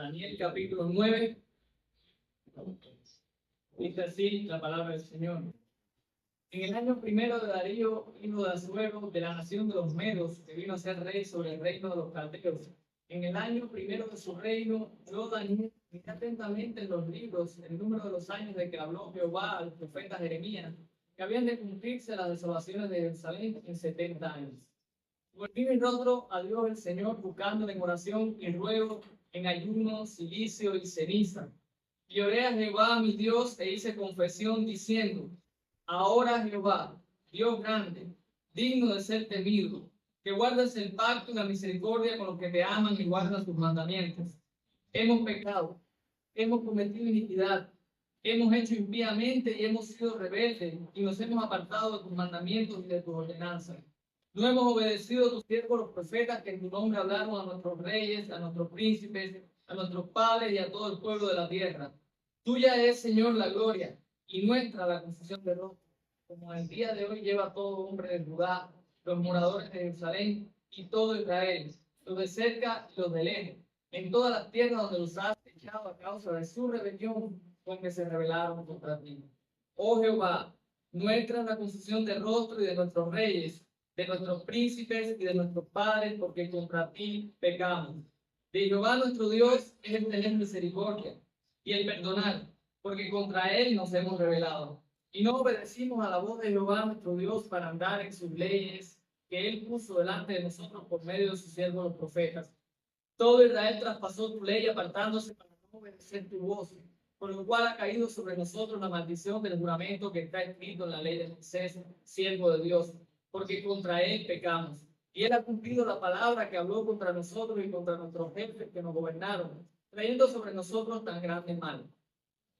Daniel capítulo 9, dice así la palabra del Señor. En el año primero de Darío, hijo de Asuero, de la nación de los Medos, que vino a ser rey sobre el reino de los caldeos, en el año primero de su reino, yo, Daniel, miré atentamente en los libros el número de los años de que habló Jehová al profeta Jeremías, que habían de cumplirse las desolaciones de Jerusalén en 70 años. Volví mi rostro a Dios el Señor, buscando en oración y ruego, en ayuno, cilicio y ceniza. Y oré a Jehová mi Dios e hice confesión diciendo: ahora Jehová, Dios grande, digno de ser temido, que guardas el pacto y la misericordia con los que te aman y guardan tus mandamientos. Hemos pecado, hemos cometido iniquidad, hemos hecho impíamente y hemos sido rebeldes y nos hemos apartado de tus mandamientos y de tus ordenanzas. No hemos obedecido a tus siervos los profetas que en tu nombre hablaron a nuestros reyes, a nuestros príncipes, a nuestros padres y a todo el pueblo de la tierra. Tuya es, Señor, la gloria y nuestra la confusión de rostro, como el día de hoy lleva todo hombre de Judá, los moradores de Jerusalén y todo Israel, los de cerca y los de lejos, en todas las tierras donde los has echado a causa de su rebelión, con que se rebelaron contra ti. Oh Jehová, nuestra es la confusión de rostro y de nuestros reyes, de nuestros príncipes y de nuestros padres, porque contra ti pecamos. De Jehová nuestro Dios es el tener misericordia y el perdonar, porque contra él nos hemos rebelado. Y no obedecimos a la voz de Jehová nuestro Dios para andar en sus leyes que él puso delante de nosotros por medio de sus siervos los profetas. Todo Israel traspasó tu ley apartándose para no obedecer tu voz, por lo cual ha caído sobre nosotros la maldición del juramento que está escrito en la ley de Moisés, siervo de Dios, porque contra él pecamos. Y él ha cumplido la palabra que habló contra nosotros y contra nuestros jefes que nos gobernaron, trayendo sobre nosotros tan grande mal.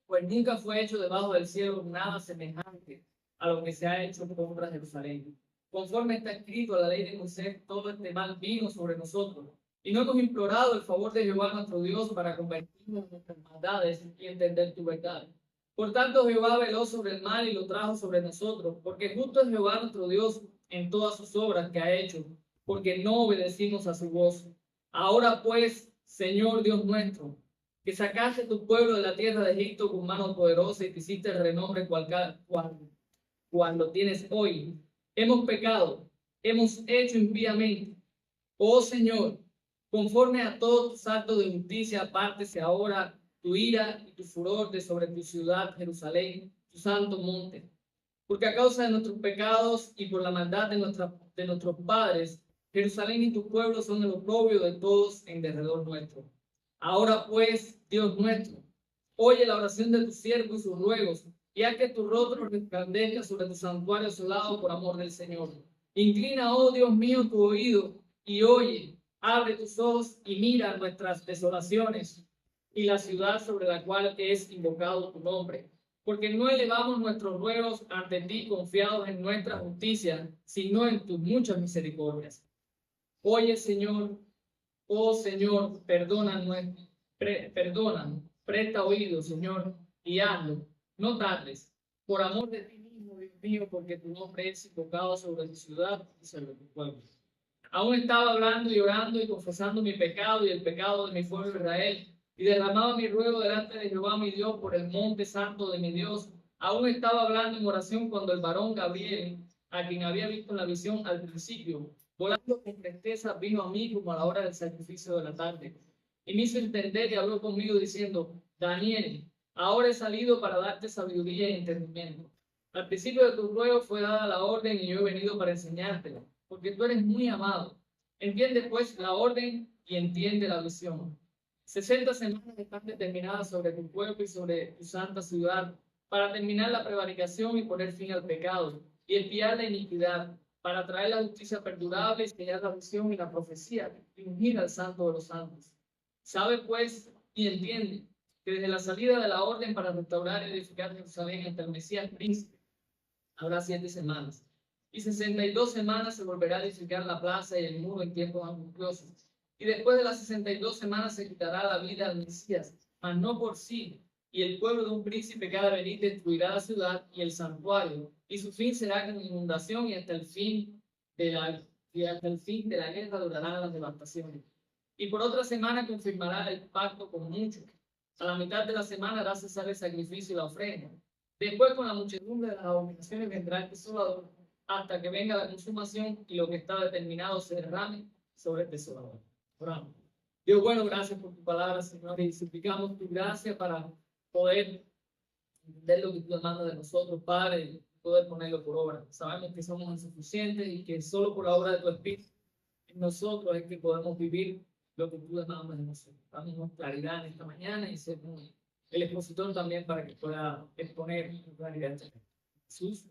Pues nunca fue hecho debajo del cielo nada semejante a lo que se ha hecho contra Jerusalén. Conforme está escrito en la ley de Moisés, todo este mal vino sobre nosotros. Y no hemos implorado el favor de Jehová nuestro Dios para convertirnos en nuestras maldades y entender tu verdad. Por tanto, Jehová veló sobre el mal y lo trajo sobre nosotros, porque justo es Jehová nuestro Dios en todas sus obras que ha hecho, porque no obedecimos a su voz. Ahora pues, Señor Dios nuestro, que sacaste tu pueblo de la tierra de Egipto con mano poderosa y te hiciste el renombre cual lo tienes hoy. Hemos pecado, hemos hecho impíamente. Oh Señor, conforme a todos tus actos de justicia, apártese ahora tu ira y tu furor de sobre tu ciudad, Jerusalén, tu santo monte. Porque a causa de nuestros pecados y por la maldad de nuestros padres, Jerusalén y tu pueblo son el oprobio de todos en derredor nuestro. Ahora pues, Dios nuestro, oye la oración de tu siervo y sus ruegos, y haz que tu rostro resplandezca sobre tu santuario asolado por amor del Señor. Inclina, oh Dios mío, tu oído y oye, abre tus ojos y mira nuestras desolaciones y la ciudad sobre la cual es invocado tu nombre. Porque no elevamos nuestros ruegos ante ti confiados en nuestra justicia, sino en tus muchas misericordias. Oye, Señor, oh Señor, perdona, presta oído, Señor, y hazlo. No tardes, por amor de ti mismo, Dios mío, porque tu nombre es invocado sobre tu ciudad y sobre tu pueblo. Aún estaba hablando y orando y confesando mi pecado y el pecado de mi pueblo Israel, y derramaba mi ruego delante de Jehová mi Dios por el monte santo de mi Dios. Aún estaba hablando en oración cuando el varón Gabriel, a quien había visto en la visión al principio, volando con presteza, vino a mí como a la hora del sacrificio de la tarde. Y me hizo entender y habló conmigo diciendo: Daniel, ahora he salido para darte sabiduría y entendimiento. Al principio de tu ruego fue dada la orden y yo he venido para enseñártela, porque tú eres muy amado. Entiende pues la orden y entiende la visión. 60 semanas están determinadas sobre tu pueblo y sobre tu santa ciudad, para terminar la prevaricación y poner fin al pecado, y expiar la iniquidad, para traer la justicia perdurable, y sellar la visión y la profecía, y ungir al santo de los santos. Sabe pues y entiende que desde la salida de la orden para restaurar y edificar Jerusalén hasta el Mesías príncipe, habrá 7 semanas. Y 62 semanas se volverá a edificar la plaza y el muro en tiempos angustiosos. Y después de las 62 semanas se quitará la vida al Mesías, mas no por sí. Y el pueblo de un príncipe que ha de venir destruirá la ciudad y el santuario. Y su fin será con inundación y hasta el fin de la guerra durarán las devastaciones. y por otra semana confirmará el pacto con muchos. A la mitad de la semana hará cesar el sacrificio y la ofrenda. Después, con la muchedumbre de las abominaciones, vendrá el desolador, hasta que venga la consumación y lo que está determinado se derrame sobre el desolador. Oramos. Dios bueno, gracias por tu palabra, Señor, y suplicamos tu gracia para poder entender lo que tú demandas de nosotros, Padre, y poder ponerlo por obra. Sabemos que somos insuficientes y que solo por la obra de tu Espíritu en nosotros es que podemos vivir lo que tú demandas de nosotros. Damos claridad en esta mañana y ser el expositor también para que pueda exponer con claridad. Jesús.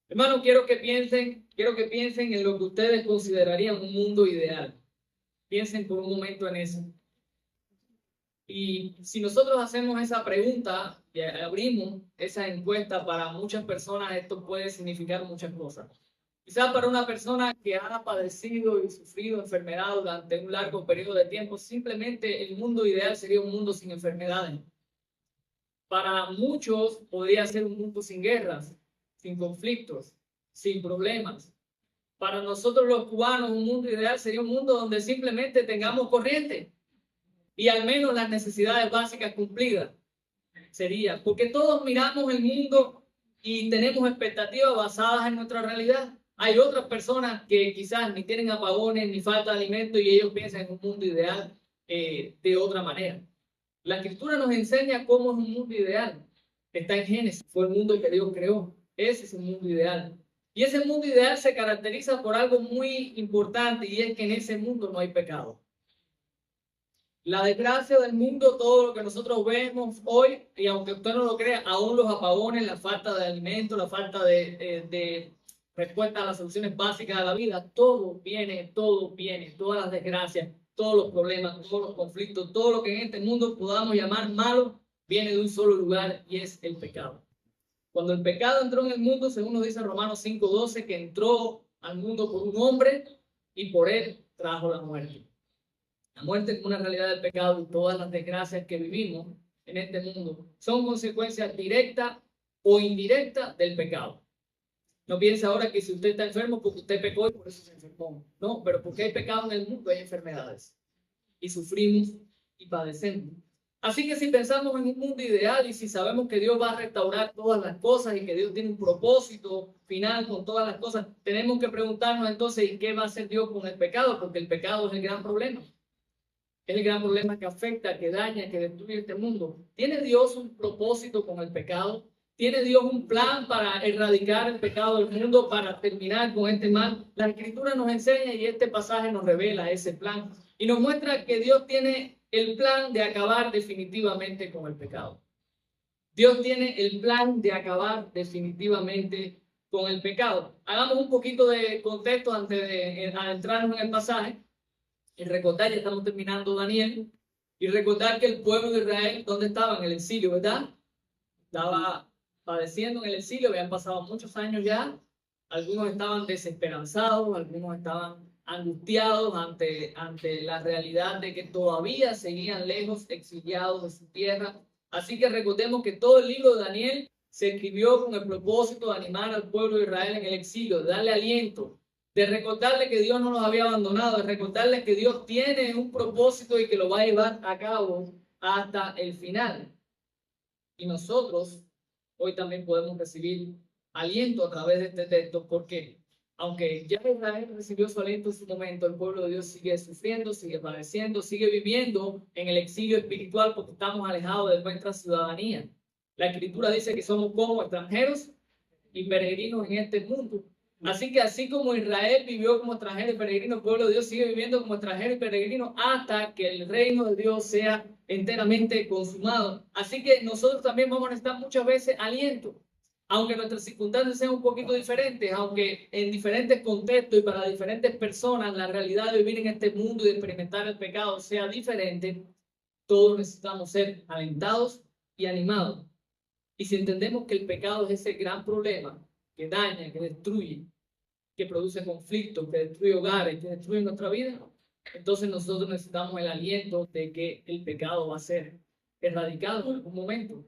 Hermano, quiero que piensen en lo que ustedes considerarían un mundo ideal. Piensen por un momento en eso. Y si nosotros hacemos esa pregunta y abrimos esa encuesta, para muchas personas esto puede significar muchas cosas. Quizás para una persona que ha padecido y sufrido enfermedad durante un largo periodo de tiempo, simplemente el mundo ideal sería un mundo sin enfermedades. Para muchos podría ser un mundo sin guerras, sin conflictos, sin problemas. Para nosotros los cubanos, un mundo ideal sería un mundo donde simplemente tengamos corriente y al menos las necesidades básicas cumplidas. Sería, porque todos miramos el mundo y tenemos expectativas basadas en nuestra realidad. Hay otras personas que quizás ni tienen apagones ni falta de alimento y ellos piensan en un mundo ideal de otra manera. La Escritura nos enseña cómo es un mundo ideal. Está en Génesis, fue el mundo que Dios creó. Ese es el mundo ideal. Y ese mundo ideal se caracteriza por algo muy importante, y es que en ese mundo no hay pecado. La desgracia del mundo, todo lo que nosotros vemos hoy, y aunque usted no lo crea, aún los apagones, la falta de alimento, la falta de respuesta a las soluciones básicas de la vida, todo viene, todas las desgracias, todos los problemas, todos los conflictos, todo lo que en este mundo podamos llamar malo, viene de un solo lugar, y es el pecado. Cuando el pecado entró en el mundo, según nos dice Romanos 5:12, que entró al mundo por un hombre y por él trajo la muerte. La muerte es una realidad del pecado, y todas las desgracias que vivimos en este mundo son consecuencias directas o indirectas del pecado. No piense ahora que si usted está enfermo porque usted pecó y por eso se enfermó. No, pero porque hay pecado en el mundo hay enfermedades. Y sufrimos y padecemos. Así que si pensamos en un mundo ideal y si sabemos que Dios va a restaurar todas las cosas y que Dios tiene un propósito final con todas las cosas, tenemos que preguntarnos entonces, ¿y qué va a hacer Dios con el pecado? Porque el pecado es el gran problema. Es el gran problema que afecta, que daña, que destruye este mundo. ¿Tiene Dios un propósito con el pecado? ¿Tiene Dios un plan para erradicar el pecado del mundo, para terminar con este mal? La Escritura nos enseña y este pasaje nos revela ese plan. Y nos muestra que Dios tiene el plan de acabar definitivamente con el pecado. Dios tiene el plan de acabar definitivamente con el pecado. Hagamos un poquito de contexto antes de adentrarnos en el pasaje. Y recordar, ya estamos terminando Daniel, y recordar que el pueblo de Israel, ¿dónde estaba? En el exilio, ¿verdad? Estaba padeciendo en el exilio, habían pasado muchos años ya. Algunos estaban desesperanzados, algunos estaban angustiados ante la realidad de que todavía seguían lejos, exiliados de su tierra. Así que recordemos que todo el libro de Daniel se escribió con el propósito de animar al pueblo de Israel en el exilio, de darle aliento, de recordarle que Dios no los había abandonado, de recordarles que Dios tiene un propósito y que lo va a llevar a cabo hasta el final. Y nosotros hoy también podemos recibir aliento a través de este texto, porque aunque ya Israel recibió su aliento en su momento, el pueblo de Dios sigue sufriendo, sigue padeciendo, sigue viviendo en el exilio espiritual porque estamos alejados de nuestra ciudadanía. La Escritura dice que somos como extranjeros y peregrinos en este mundo. Así que así como Israel vivió como extranjero y peregrino, el pueblo de Dios sigue viviendo como extranjero y peregrino hasta que el reino de Dios sea enteramente consumado. Así que nosotros también vamos a necesitar muchas veces aliento, aunque nuestras circunstancias sean un poquito diferentes, aunque en diferentes contextos y para diferentes personas la realidad de vivir en este mundo y de experimentar el pecado sea diferente, todos necesitamos ser alentados y animados. Y si entendemos que el pecado es ese gran problema que daña, que destruye, que produce conflictos, que destruye hogares, que destruye nuestra vida, entonces nosotros necesitamos el aliento de que el pecado va a ser erradicado en algún momento.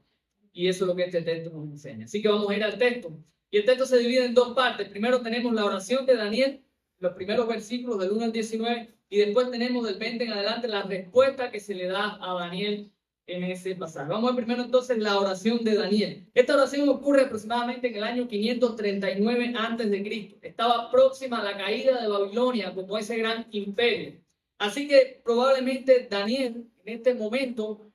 Y eso es lo que este texto nos enseña. Así que vamos a ir al texto. Y el texto se divide en dos partes. Primero tenemos la oración de Daniel, los primeros versículos del 1 al 19, y después tenemos del 20 en adelante la respuesta que se le da a Daniel en ese pasaje. Vamos a ver primero entonces la oración de Daniel. Esta oración ocurre aproximadamente en el año 539 antes de Cristo. Estaba próxima a la caída de Babilonia como ese gran imperio. Así que probablemente Daniel en este momento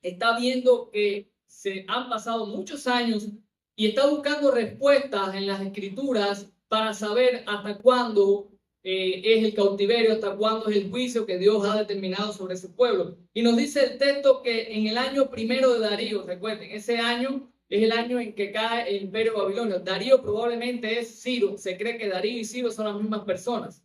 está viendo que se han pasado muchos años y está buscando respuestas en las escrituras para saber hasta cuándo es el cautiverio, hasta cuándo es el juicio que Dios ha determinado sobre su pueblo. Y nos dice el texto que en el año primero de Darío, recuerden, ese año es el año en que cae el imperio babilonio. Darío probablemente es Ciro, se cree que Darío y Ciro son las mismas personas.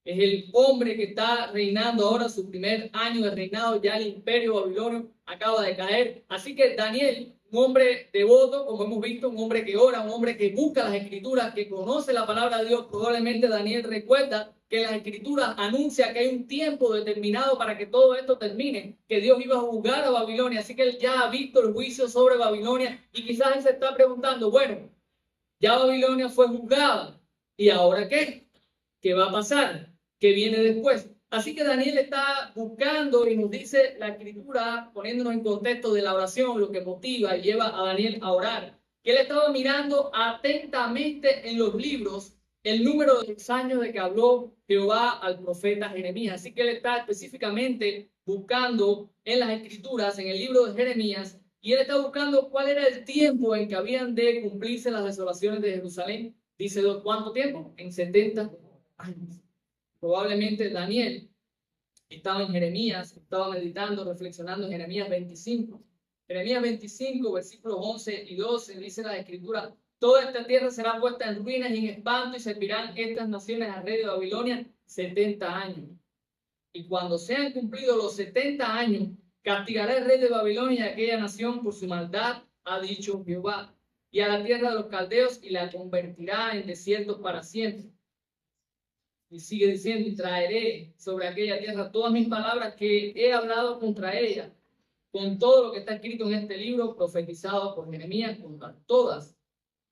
Es el hombre que está reinando ahora su primer año de reinado, ya el imperio babilonio acaba de caer. Así que Daniel, un hombre devoto, como hemos visto, un hombre que ora, un hombre que busca las escrituras, que conoce la palabra de Dios, probablemente Daniel recuerda que las escrituras anuncia que hay un tiempo determinado para que todo esto termine, que Dios iba a juzgar a Babilonia, así que él ya ha visto el juicio sobre Babilonia y quizás él se está preguntando, bueno, ya Babilonia fue juzgada, ¿y ahora qué? ¿Qué va a pasar? ¿Qué viene después? Así que Daniel está buscando y nos dice la escritura, poniéndonos en contexto de la oración, lo que motiva y lleva a Daniel a orar, que él estaba mirando atentamente en los libros el número de los años de que habló Jehová al profeta Jeremías. Así que él está específicamente buscando en las escrituras, en el libro de Jeremías, y él está buscando cuál era el tiempo en que habían de cumplirse las desolaciones de Jerusalén. Dice, ¿cuánto tiempo? En 70 años. Probablemente Daniel estaba en Jeremías, estaba meditando, reflexionando en Jeremías 25. Jeremías 25, versículos 11 y 12, dice la escritura, toda esta tierra será puesta en ruinas y en espanto y servirán estas naciones al rey de Babilonia 70 años. Y cuando sean cumplidos los 70 años, castigará el rey de Babilonia a aquella nación por su maldad, ha dicho Jehová, y a la tierra de los caldeos y la convertirá en desierto para siempre. Y sigue diciendo, y traeré sobre aquella tierra todas mis palabras que he hablado contra ella, con todo lo que está escrito en este libro, profetizado por Jeremías contra todas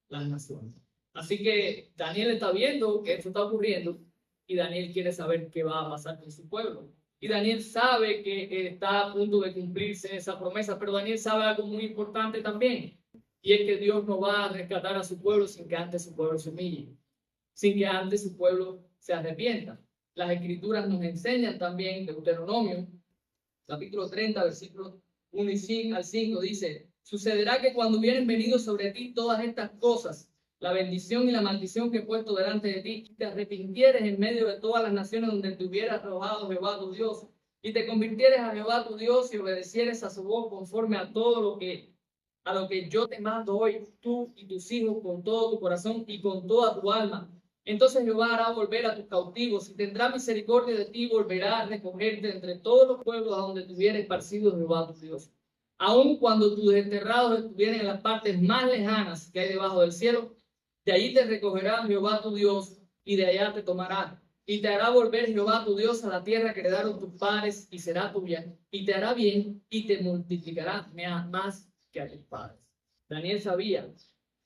las naciones. Así que Daniel está viendo que esto está ocurriendo y Daniel quiere saber qué va a pasar con su pueblo. Y Daniel sabe que está a punto de cumplirse esa promesa, pero Daniel sabe algo muy importante también, y es que Dios no va a rescatar a su pueblo sin que antes su pueblo se humille, sin que antes su pueblo se arrepienta. Las escrituras nos enseñan también, Deuteronomio, capítulo 30, versículos 1 y al 5, dice, sucederá que cuando hubieren venido sobre ti todas estas cosas, la bendición y la maldición que he puesto delante de ti, y te arrepintieres en medio de todas las naciones donde te hubieras arrojado Jehová tu Dios, y te convirtieres a Jehová tu Dios y obedecieres a su voz conforme a todo lo que yo te mando hoy, tú y tus hijos, con todo tu corazón y con toda tu alma. Entonces Jehová hará volver a tus cautivos y tendrá misericordia de ti y volverá a recogerte entre todos los pueblos a donde tuviera esparcido Jehová tu Dios. Aun cuando tus desterrados estuvieran en las partes más lejanas que hay debajo del cielo, de allí te recogerá Jehová tu Dios y de allá te tomará. Y te hará volver Jehová tu Dios a la tierra que heredaron tus padres y será tuya. Y te hará bien y te multiplicará más que a tus padres. Daniel sabía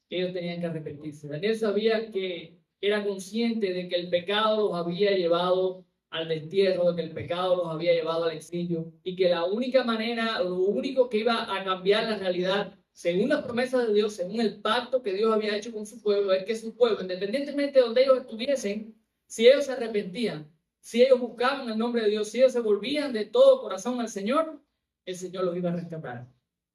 que ellos tenían que arrepentirse. Daniel sabía que era consciente de que el pecado los había llevado al destierro, de que el pecado los había llevado al exilio y que la única manera, lo único que iba a cambiar la realidad, según las promesas de Dios, según el pacto que Dios había hecho con su pueblo, es que su pueblo, independientemente de donde ellos estuviesen, si ellos se arrepentían, si ellos buscaban el nombre de Dios, si ellos se volvían de todo corazón al Señor, el Señor los iba a rescatar.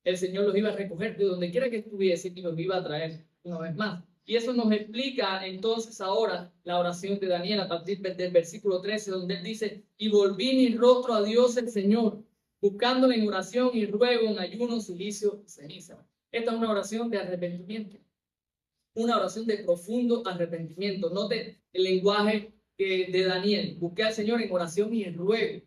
El Señor los iba a recoger de donde quiera que estuviesen y los iba a traer una vez más. Y eso nos explica entonces ahora la oración de Daniel a partir del versículo 13, donde él dice, y volví mi rostro a Dios el Señor, buscándole en oración y ruego, en ayuno, silicio y ceniza. Esta es una oración de arrepentimiento, una oración de profundo arrepentimiento. Note el lenguaje de Daniel. Busqué al Señor en oración y en ruego,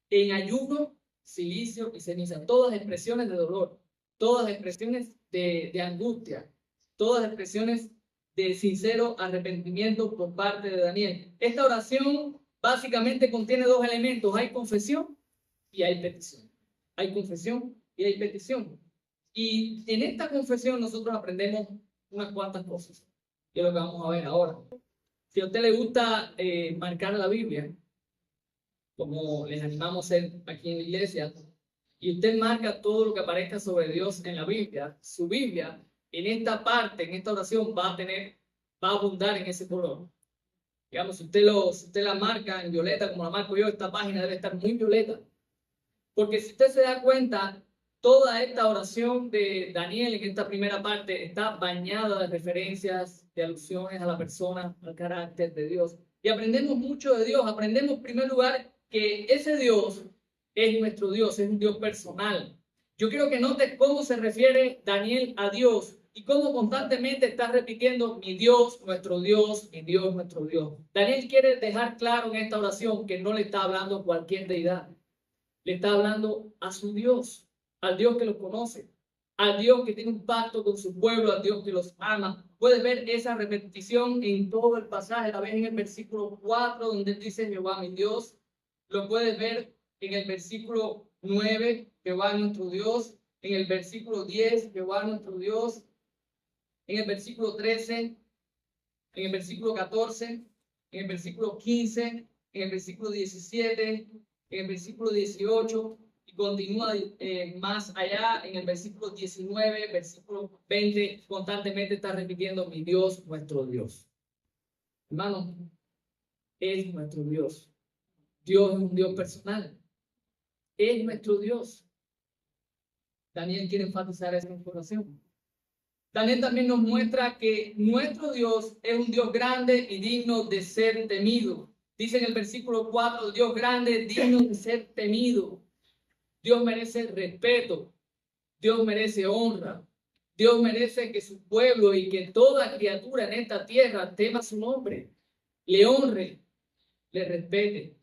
en ayuno, silicio y ceniza. Todas expresiones de dolor, todas expresiones de angustia, todas expresiones de sincero arrepentimiento por parte de Daniel. Esta oración básicamente contiene dos elementos. Hay confesión y hay petición. Hay confesión y hay petición. Y en esta confesión nosotros aprendemos unas cuantas cosas, que es lo que vamos a ver ahora. Si a usted le gusta marcar la Biblia, como les animamos a hacer aquí en la iglesia, y usted marca todo lo que aparezca sobre Dios en la Biblia, su Biblia, en esta parte, en esta oración, va a abundar en ese color. Digamos, si usted la marca en violeta, como la marco yo, esta página debe estar muy violeta. Porque si usted se da cuenta, toda esta oración de Daniel en esta primera parte está bañada de referencias, de alusiones a la persona, al carácter de Dios. Y aprendemos mucho de Dios. Aprendemos en primer lugar que ese Dios es nuestro Dios, es un Dios personal. Yo quiero que notes cómo se refiere Daniel a Dios y cómo constantemente está repitiendo mi Dios, nuestro Dios, mi Dios, nuestro Dios. Daniel quiere dejar claro en esta oración que no le está hablando a cualquier deidad. Le está hablando a su Dios, al Dios que lo conoce, al Dios que tiene un pacto con su pueblo, al Dios que los ama. Puedes ver esa repetición en todo el pasaje, la ves en el versículo 4, donde dice Jehová mi Dios. Lo puedes ver en el versículo 9, Jehová nuestro Dios. En el versículo 10, Jehová nuestro Dios. En el versículo 13, en el versículo 14, en el versículo 15, en el versículo 17, en el versículo 18, y continúa más allá en el versículo 19, versículo 20, constantemente está repitiendo mi Dios, nuestro Dios. Hermano, es nuestro Dios. Dios es un Dios personal. Es nuestro Dios. Daniel quiere enfatizar esa información. Daniel también nos muestra que nuestro Dios es un Dios grande y digno de ser temido. Dice en el versículo 4, Dios grande, digno de ser temido. Dios merece respeto. Dios merece honra. Dios merece que su pueblo y que toda criatura en esta tierra tema su nombre, le honre, le respete.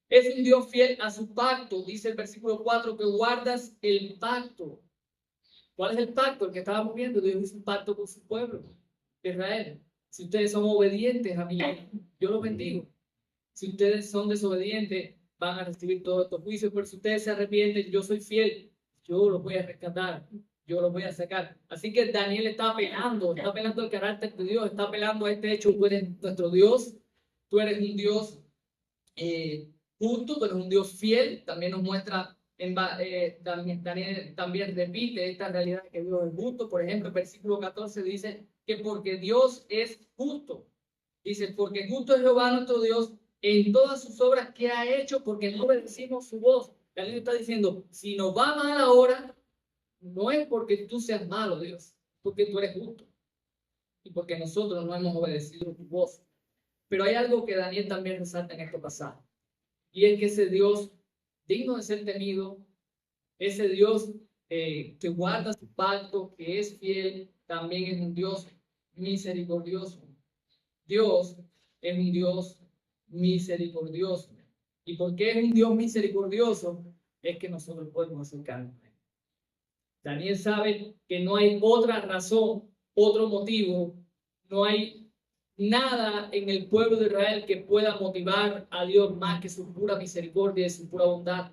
Es un Dios fiel a su pacto. Dice el versículo 4 que guardas el pacto. ¿Cuál es el pacto? El que estábamos viendo. Dios hizo un pacto con su pueblo, Israel. Si ustedes son obedientes a mí, yo los bendigo. Si ustedes son desobedientes, van a recibir todos estos juicios. Pero si ustedes se arrepienten, yo soy fiel. Yo los voy a rescatar. Yo los voy a sacar. Así que Daniel está apelando el carácter de Dios. Está apelando a este hecho. Tú eres nuestro Dios. Tú eres un Dios justo. Tú eres un Dios fiel. También nos muestra, Daniel también repite esta realidad que Dios es justo. Por ejemplo, el versículo 14 dice que porque Dios es justo. Dice, porque justo es Jehová nuestro Dios en todas sus obras que ha hecho, porque no obedecimos su voz. Daniel está diciendo, si nos va mal ahora, no es porque tú seas malo, Dios, porque tú eres justo y porque nosotros no hemos obedecido tu voz. Pero hay algo que Daniel también resalta en este pasaje, y es que ese Dios digno de ser temido, ese Dios que guarda su pacto, que es fiel, también es un Dios misericordioso. Dios es un Dios misericordioso. ¿Y por qué es un Dios misericordioso? Es que nosotros podemos acercarnos. Daniel sabe que no hay otra razón, otro motivo, no hay nada en el pueblo de Israel que pueda motivar a Dios más que su pura misericordia y su pura bondad.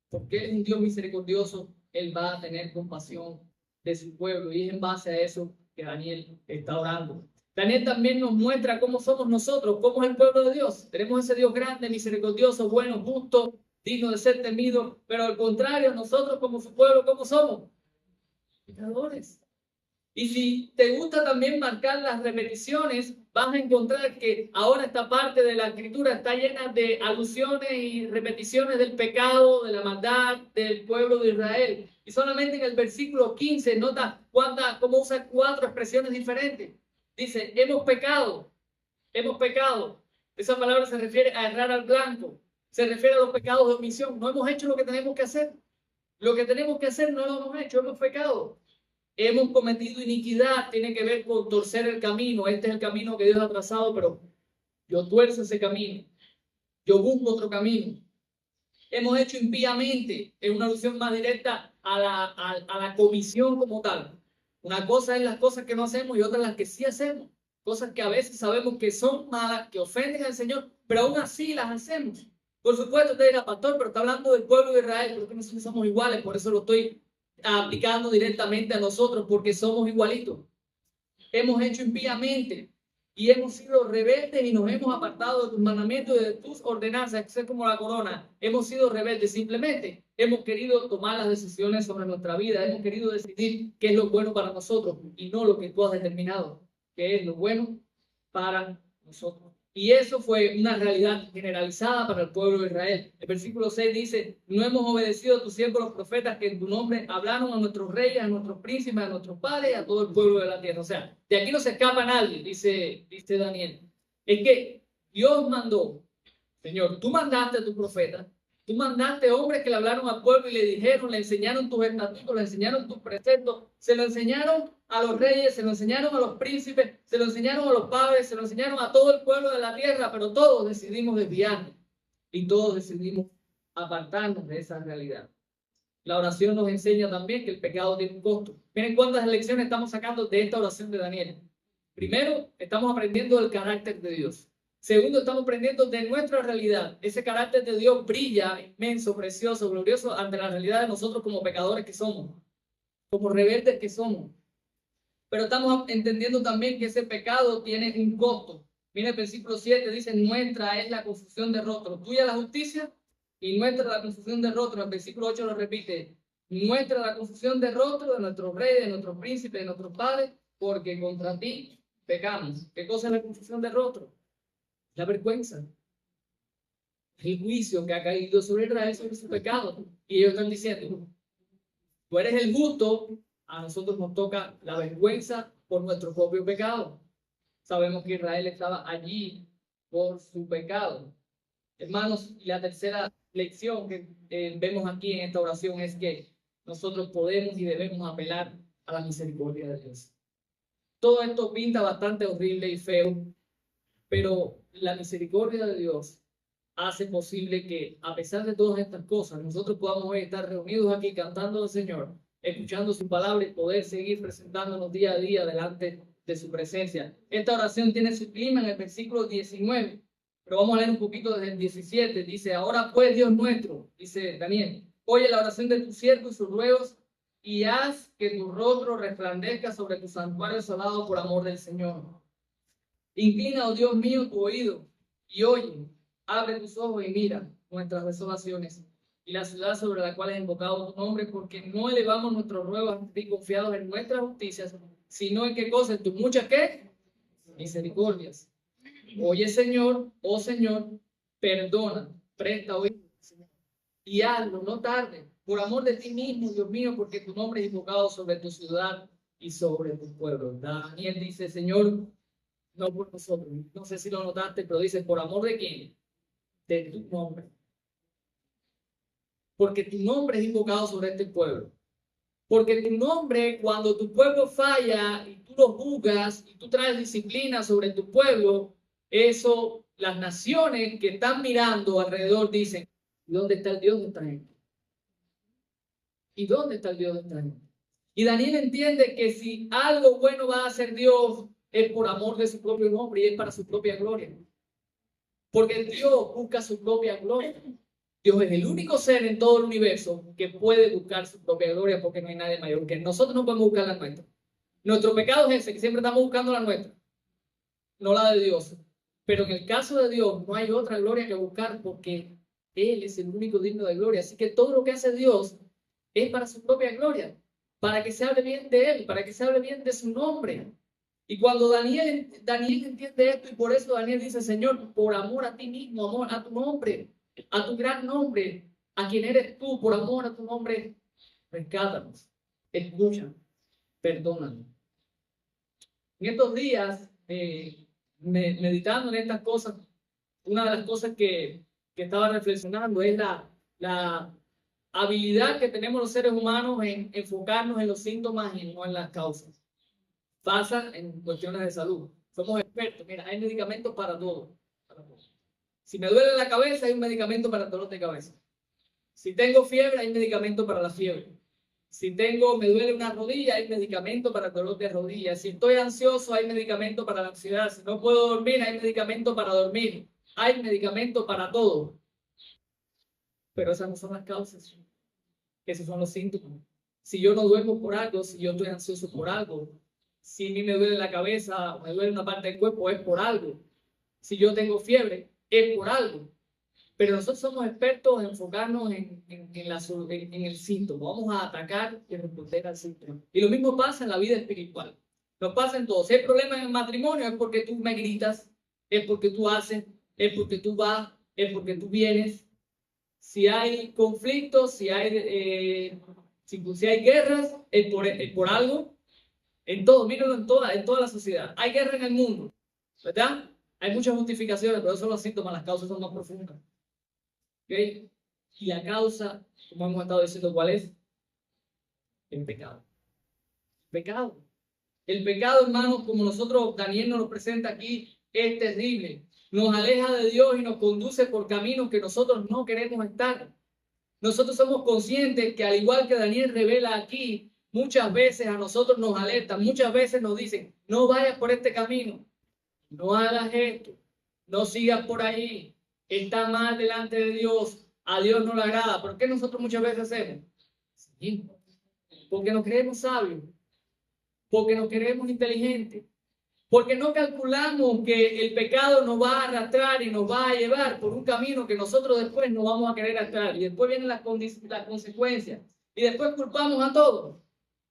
Porque es un Dios misericordioso, Él va a tener compasión de su pueblo, y es en base a eso que Daniel está orando. Daniel también nos muestra cómo somos nosotros, cómo es el pueblo de Dios. Tenemos ese Dios grande, misericordioso, bueno, justo, digno de ser temido, pero al contrario, nosotros como su pueblo, ¿cómo somos? Pecadores. Y si te gusta también marcar las repeticiones, vas a encontrar que ahora esta parte de la escritura está llena de alusiones y repeticiones del pecado, de la maldad del pueblo de Israel. Y solamente en el versículo 15 nota cómo usa 4 expresiones diferentes. Dice, hemos pecado, hemos pecado. Esa palabra se refiere a errar al blanco, se refiere a los pecados de omisión. No hemos hecho lo que tenemos que hacer. Lo que tenemos que hacer no lo hemos hecho, hemos pecado. Hemos cometido iniquidad, tiene que ver con torcer el camino. Este es el camino que Dios ha trazado, pero yo tuerzo ese camino. Yo busco otro camino. Hemos hecho impíamente, es una alusión más directa a la comisión como tal. Una cosa es las cosas que no hacemos y otra las que sí hacemos. Cosas que a veces sabemos que son malas, que ofenden al Señor, pero aún así las hacemos. Por supuesto, usted dirá, pastor, pero está hablando del pueblo de Israel, porque nosotros somos iguales, por eso lo estoy aplicando directamente a nosotros, porque somos igualitos. Hemos hecho impíamente. y hemos sido rebeldes y nos hemos apartado de tus mandamientos y de tus ordenanzas, que ser como la corona. Hemos sido rebeldes, simplemente hemos querido tomar las decisiones sobre nuestra vida, hemos querido decidir qué es lo bueno para nosotros y no lo que tú has determinado, que es lo bueno para nosotros. Y eso fue una realidad generalizada para el pueblo de Israel. El versículo 6 dice, no hemos obedecido a tus siervos los profetas que en tu nombre hablaron a nuestros reyes, a nuestros príncipes, a nuestros padres, a todo el pueblo de la tierra. O sea, de aquí no se escapa nadie, dice Daniel. Es que Dios mandó, Señor, tú mandaste a tus profetas, tú mandaste hombres que le hablaron al pueblo y le dijeron, le enseñaron tus estatutos, le enseñaron tus preceptos, se lo enseñaron a los reyes, se lo enseñaron a los príncipes, se lo enseñaron a los padres, se lo enseñaron a todo el pueblo de la tierra, pero todos decidimos desviarnos y todos decidimos apartarnos de esa realidad. La oración nos enseña también que el pecado tiene un costo. Miren cuántas lecciones estamos sacando de esta oración de Daniel. Primero, estamos aprendiendo el carácter de Dios. Segundo, estamos aprendiendo de nuestra realidad. Ese carácter de Dios brilla inmenso, precioso, glorioso ante la realidad de nosotros como pecadores que somos, como rebeldes que somos. Pero estamos entendiendo también que ese pecado tiene un costo. Mira el versículo 7, dice, nuestra es la confusión de rostro, tuya la justicia y nuestra la confusión de rostro. El versículo 8 lo repite, nuestra la confusión de rostro de nuestros reyes, de nuestros príncipes, de nuestros padres, porque contra ti pecamos. ¿Qué cosa es la confusión de rostro? La vergüenza, el juicio que ha caído sobre Israel sobre su pecado. Y ellos están diciendo, tú eres el justo, a nosotros nos toca la vergüenza por nuestro propio pecado. Sabemos que Israel estaba allí por su pecado. Hermanos, y la tercera lección que vemos aquí en esta oración es que nosotros podemos y debemos apelar a la misericordia de Dios. Todo esto pinta bastante horrible y feo, pero la misericordia de Dios hace posible que, a pesar de todas estas cosas, nosotros podamos hoy estar reunidos aquí cantando al Señor, escuchando su palabra y poder seguir presentándonos día a día delante de su presencia. Esta oración tiene su clima en el versículo 19, pero vamos a leer un poquito desde el 17. Dice, ahora pues Dios nuestro, dice Daniel, oye la oración de tu siervo y sus ruegos y haz que tu rostro resplandezca sobre tu santuario desolado por amor del Señor. Inclina, oh Dios mío, tu oído y oye, abre tus ojos y mira nuestras desolaciones y la ciudad sobre la cual has invocado tu nombre, porque no elevamos nuestros ruegos a ti confiados en nuestras justicias, sino en qué cosa, en tus muchas ¿qué? Misericordias. Oye, Señor, oh Señor, perdona, presta oído, Señor, y hazlo, no tarde, por amor de ti mismo, Dios mío, porque tu nombre es invocado sobre tu ciudad y sobre tu pueblo. Daniel dice, Señor, no por nosotros, no sé si lo notaste, pero dice, ¿por amor de quién? De tu nombre. Porque tu nombre es invocado sobre este pueblo. Porque tu nombre, cuando tu pueblo falla y tú lo juzgas y tú traes disciplina sobre tu pueblo, eso, las naciones que están mirando alrededor dicen, ¿dónde está el Dios de esta gente? ¿Y dónde está el Dios de esta gente? Y Daniel entiende que si algo bueno va a hacer Dios, es por amor de su propio nombre y es para su propia gloria. Porque Dios busca su propia gloria. Dios es el único ser en todo el universo que puede buscar su propia gloria porque no hay nadie mayor que él. Nosotros no podemos buscar la nuestra. Nuestro pecado es ese, que siempre estamos buscando la nuestra, no la de Dios. Pero en el caso de Dios no hay otra gloria que buscar porque Él es el único digno de gloria. Así que todo lo que hace Dios es para su propia gloria, para que se hable bien de Él, para que se hable bien de su nombre. Y cuando Daniel entiende esto y por eso Daniel dice, Señor, por amor a ti mismo, amor a tu nombre, a tu gran nombre, a quien eres tú, por amor a tu nombre, rescátanos, escucha, perdónanos. En estos días, meditando en estas cosas, una de las cosas que estaba reflexionando es la habilidad que tenemos los seres humanos en enfocarnos en los síntomas y no en las causas. Pasa en cuestiones de salud. Somos expertos. Mira, hay medicamentos para todo. Si me duele la cabeza, hay un medicamento para el dolor de cabeza. Si tengo fiebre, hay medicamento para la fiebre. Si me duele una rodilla, hay medicamento para el dolor de rodilla. Si estoy ansioso, hay medicamento para la ansiedad. Si no puedo dormir, hay medicamento para dormir. Hay medicamento para todo. Pero esas no son las causas. Esos son los síntomas. Si yo no duermo por algo, si yo estoy ansioso por algo, Si a mí me duele la cabeza, me duele una parte del cuerpo, es por algo. Si yo tengo fiebre, es por algo. Pero nosotros somos expertos en enfocarnos en el síntoma. Vamos a atacar y responder al síntoma. Y lo mismo pasa en la vida espiritual. Nos pasa en todo. Si hay problemas en el matrimonio, es porque tú me gritas, es porque tú haces, es porque tú vas, es porque tú vienes. Si hay conflictos, si hay guerras, es por algo. En todo, mírenlo en toda la sociedad. Hay guerra en el mundo, ¿verdad? Hay muchas justificaciones, pero esos son los síntomas, las causas son más profundas. ¿Okay? Y la causa, como hemos estado diciendo, ¿cuál es? El pecado. Pecado. El pecado, hermanos, como Daniel nos lo presenta aquí, es terrible. Nos aleja de Dios y nos conduce por caminos que nosotros no queremos estar. Nosotros somos conscientes que, al igual que Daniel revela aquí, muchas veces a nosotros nos alertan, muchas veces nos dicen, no vayas por este camino, no hagas esto, no sigas por ahí, está mal delante de Dios, a Dios no le agrada. ¿Por qué nosotros muchas veces hacemos? Sí, porque nos creemos sabios, porque nos creemos inteligentes, porque no calculamos que el pecado nos va a arrastrar y nos va a llevar por un camino que nosotros después no vamos a querer arrastrar. Y después vienen las consecuencias. Y después culpamos a todos.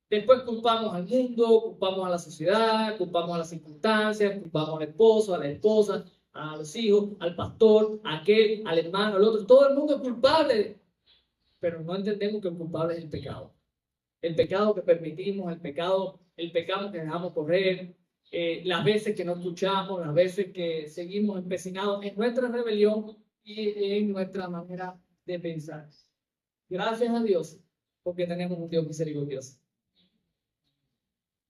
Después culpamos al mundo, culpamos a la sociedad, culpamos a las circunstancias, culpamos al esposo, a la esposa, a los hijos, al pastor, a aquel, al hermano, al otro. Todo el mundo es culpable. Pero no entendemos que el culpable es el pecado. El pecado que permitimos, el pecado que dejamos correr, las veces que no escuchamos, las veces que seguimos empecinados en nuestra rebelión y en nuestra manera de pensar. Gracias a Dios, porque tenemos un Dios misericordioso.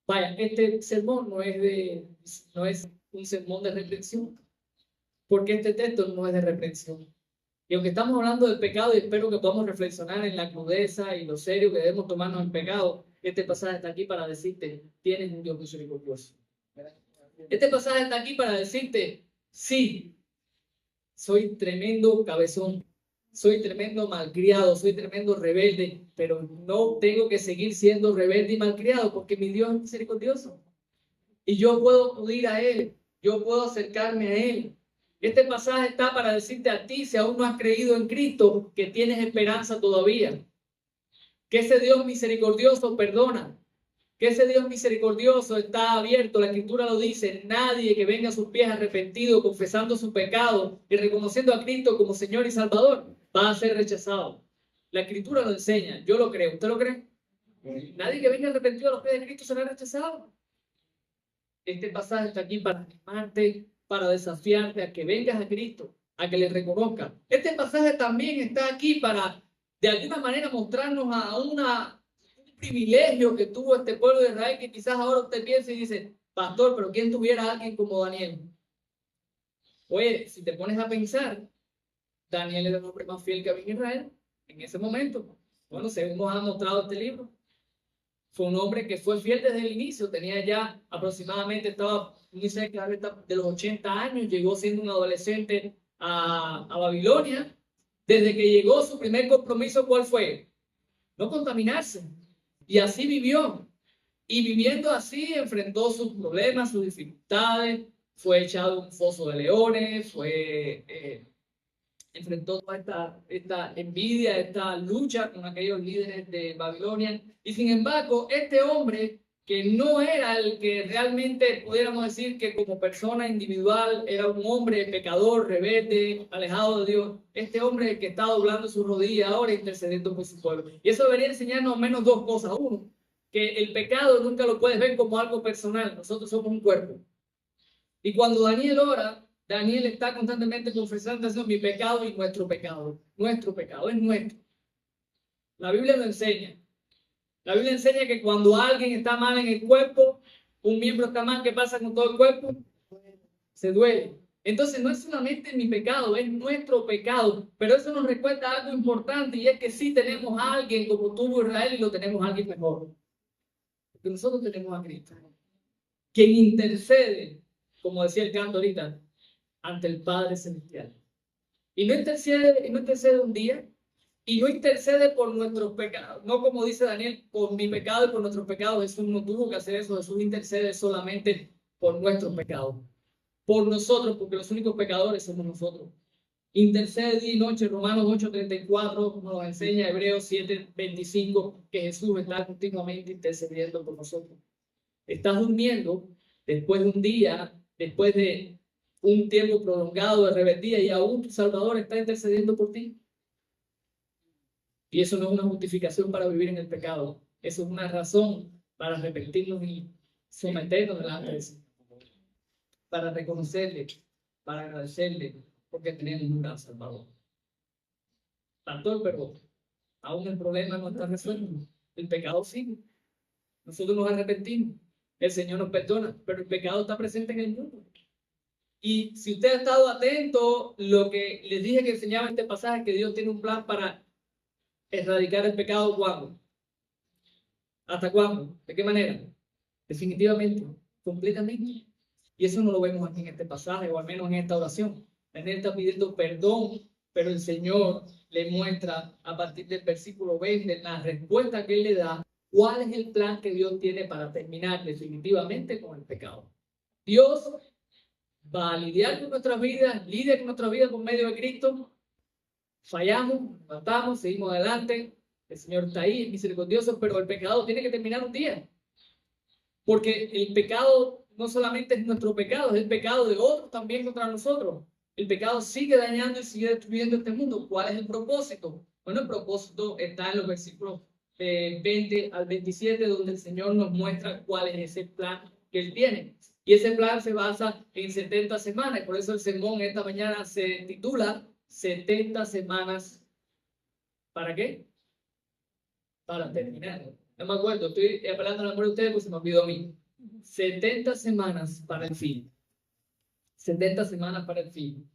Vaya, este sermón no es un sermón de reprensión, porque este texto no es de reprensión. Y aunque estamos hablando del pecado, y espero que podamos reflexionar en la crudeza y lo serio que debemos tomarnos el pecado, este pasaje está aquí para decirte, tienes un Dios misericordioso. Este pasaje está aquí para decirte, sí, soy tremendo cabezón, soy tremendo malcriado, soy tremendo rebelde, pero no tengo que seguir siendo rebelde y malcriado porque mi Dios es misericordioso. Y yo puedo acudir a Él, yo puedo acercarme a Él. Este pasaje está para decirte a ti, si aún no has creído en Cristo, que tienes esperanza todavía. Que ese Dios misericordioso perdona. Que ese Dios misericordioso está abierto. La Escritura lo dice. Nadie que venga a sus pies arrepentido, confesando su pecado y reconociendo a Cristo como Señor y Salvador, va a ser rechazado. La Escritura lo enseña. Yo lo creo. ¿Usted lo cree? Nadie que venga arrepentido a los pies de Cristo será rechazado. Este pasaje está aquí para animarte, para desafiarte a que vengas a Cristo, a que le reconozcas. Este pasaje también está aquí para, de alguna manera, mostrarnos a un privilegio que tuvo este pueblo de Israel, que quizás ahora usted piensa y dice, pastor, pero ¿quién tuviera a alguien como Daniel? Oye, si te pones a pensar, Daniel era el hombre más fiel que había en Israel en ese momento. Bueno, según nos ha mostrado este libro. Fue un hombre que fue fiel desde el inicio, tenía ya aproximadamente, estaba muy cerca de los 80 años, llegó siendo un adolescente a Babilonia. Desde que llegó, su primer compromiso, ¿cuál fue? No contaminarse. Y así vivió. Y viviendo así, enfrentó sus problemas, sus dificultades, fue echado a un foso de leones, enfrentó toda esta envidia, esta lucha con aquellos líderes de Babilonia. Y sin embargo, este hombre, que no era el que realmente pudiéramos decir que como persona individual era un hombre pecador, rebelde, alejado de Dios, este hombre que está doblando su rodilla ahora intercediendo por su pueblo. Y eso debería enseñarnos al menos dos cosas. Uno, que el pecado nunca lo puedes ver como algo personal. Nosotros somos un cuerpo. Y cuando Daniel ora, Daniel está constantemente confesando mi pecado y nuestro pecado. Nuestro pecado es nuestro. La Biblia lo enseña. La Biblia enseña que cuando alguien está mal en el cuerpo, un miembro está mal, ¿qué pasa con todo el cuerpo? Se duele. Entonces no es solamente mi pecado, es nuestro pecado. Pero eso nos recuerda algo importante, y es que sí tenemos a alguien como tuvo Israel, y lo tenemos a alguien mejor. Porque nosotros tenemos a Cristo, quien intercede, como decía el canto ahorita, ante el Padre Celestial. Y no intercede un día, y no intercede por nuestros pecados, no como dice Daniel, por mi pecado y por nuestros pecados. Jesús no tuvo que hacer eso. Jesús intercede solamente por nuestros pecados, por nosotros, porque los únicos pecadores somos nosotros. Intercede día y noche, Romanos 8:34, como nos enseña Hebreos 7:25, que Jesús está continuamente intercediendo por nosotros. Estás durmiendo después de un día, después de un tiempo prolongado de rebeldía, y aún tu Salvador está intercediendo por ti. Y eso no es una justificación para vivir en el pecado. Eso es una razón para arrepentirnos y someternos delante de Dios, para reconocerle, para agradecerle, porque tenemos un gran Salvador. Pastor, pero aún el problema no está resuelto. El pecado sigue. Nosotros nos arrepentimos. El Señor nos perdona, pero el pecado está presente en el mundo. Y si usted ha estado atento, lo que les dije que enseñaba este pasaje, que Dios tiene un plan para erradicar el pecado. ¿Cuándo? ¿Hasta cuándo? ¿De qué manera? Definitivamente, completamente. Y eso no lo vemos aquí en este pasaje, o al menos en esta oración. Daniel está pidiendo perdón, pero el Señor le muestra a partir del versículo 20 la respuesta que Él le da, cuál es el plan que Dios tiene para terminar definitivamente con el pecado. Dios va a lidiar con nuestras vidas, lidia con nuestra vida por medio de Cristo. Fallamos, matamos, seguimos adelante. El Señor está ahí, es misericordioso, pero el pecado tiene que terminar un día. Porque el pecado no solamente es nuestro pecado, es el pecado de otros también contra nosotros. El pecado sigue dañando y sigue destruyendo este mundo. ¿Cuál es el propósito? Bueno, el propósito está en los versículos 20 al 27, donde el Señor nos muestra cuál es ese plan que Él tiene. Y ese plan se basa en 70 semanas. Por eso el sermón esta mañana se titula 70 semanas. ¿Para qué? Para terminar. No me acuerdo, estoy apelando a la memoria de ustedes porque se me olvidó a mí. 70 semanas para el fin. 70 semanas para el fin.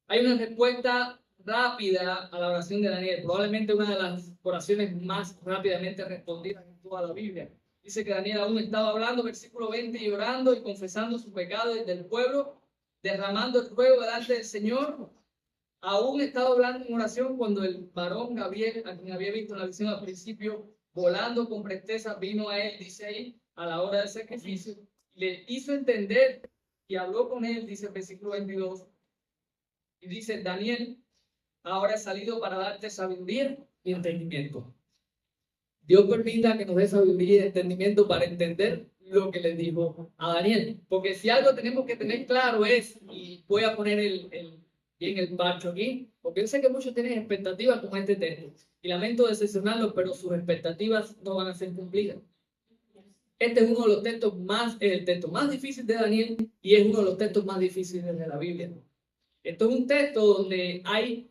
Hay una respuesta rápida a la oración de Daniel, probablemente una de las oraciones más rápidamente respondidas en toda la Biblia. Dice que Daniel aún estaba hablando, versículo 20, llorando y confesando su pecado desde el pueblo, derramando el ruego delante del Señor. Aún estaba hablando en oración cuando el varón Gabriel, a quien había visto en la visión al principio, volando con presteza, vino a él, dice ahí, a la hora del sacrificio, le hizo entender y habló con él, dice el versículo 22, y dice: Daniel, ahora he salido para darte sabiduría y entendimiento. Dios permita que nos dé sabiduría y entendimiento para entender lo que le dijo a Daniel. Porque si algo tenemos que tener claro es, y voy a poner bien el parcho aquí, porque yo sé que muchos tienen expectativas con este texto, y lamento decepcionarlos, pero sus expectativas no van a ser cumplidas. Este es uno de los textos el texto más difícil de Daniel, y es uno de los textos más difíciles de la Biblia. Esto es un texto donde hay